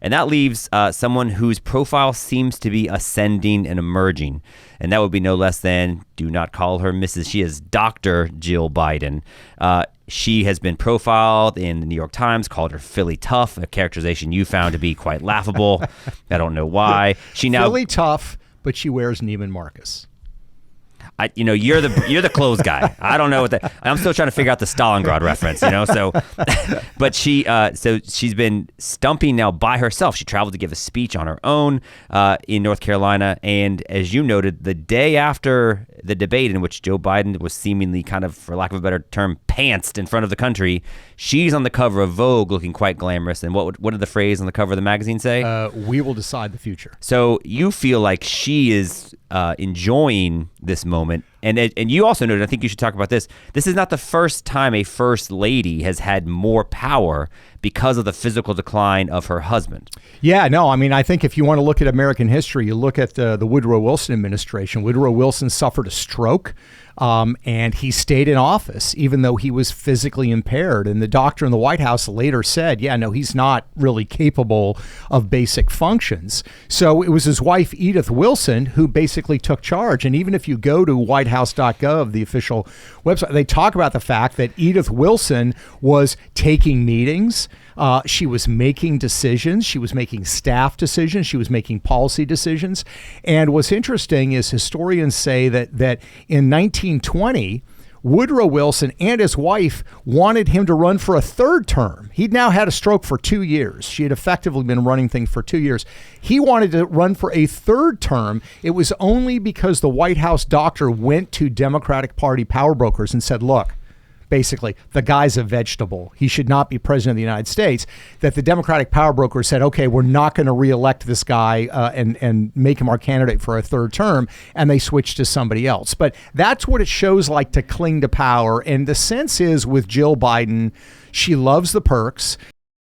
And that leaves someone whose profile seems to be ascending and emerging. And that would be no less than, do not call her Mrs. She is Dr. Jill Biden. She has been profiled in the New York Times, called her Philly Tough, a characterization you found to be quite laughable. I don't know why. Philly Tough, but she wears Neiman Marcus. You're the clothes guy. I don't know what that. I'm still trying to figure out the Stalingrad reference. So, but she's been stumping now by herself. She traveled to give a speech on her own in North Carolina, and as you noted, the day after the debate in which Joe Biden was seemingly kind of, for lack of a better term, pantsed in front of the country, she's on the cover of Vogue, looking quite glamorous. And what did the phrase on the cover of the magazine say? We will decide the future. So you feel like she is enjoying this moment. And you also noted, I think you should talk about this. This is not the first time a first lady has had more power because of the physical decline of her husband. Yeah, no, I mean, I think if you want to look at American history, you look at the Woodrow Wilson administration. Woodrow Wilson suffered a stroke, and he stayed in office even though he was physically impaired. And the doctor in the White House later said, yeah, no, he's not really capable of basic functions. So it was his wife, Edith Wilson, who basically took charge. And even if you go to whitehouse.gov, the official website, they talk about the fact that Edith Wilson was taking meetings. She was making decisions. She was making staff decisions. She was making policy decisions. And what's interesting is historians say that in 1920, Woodrow Wilson and his wife wanted him to run for a third term. He'd now had a stroke for 2 years. She had effectively been running things for 2 years. He wanted to run for a third term. It was only because the White House doctor went to Democratic Party power brokers and said, look, basically, the guy's a vegetable. He should not be president of the United States. That the Democratic power brokers said, okay, we're not going to reelect this guy and make him our candidate for a third term. And they switched to somebody else. But that's what it shows like to cling to power. And the sense is with Jill Biden, she loves the perks.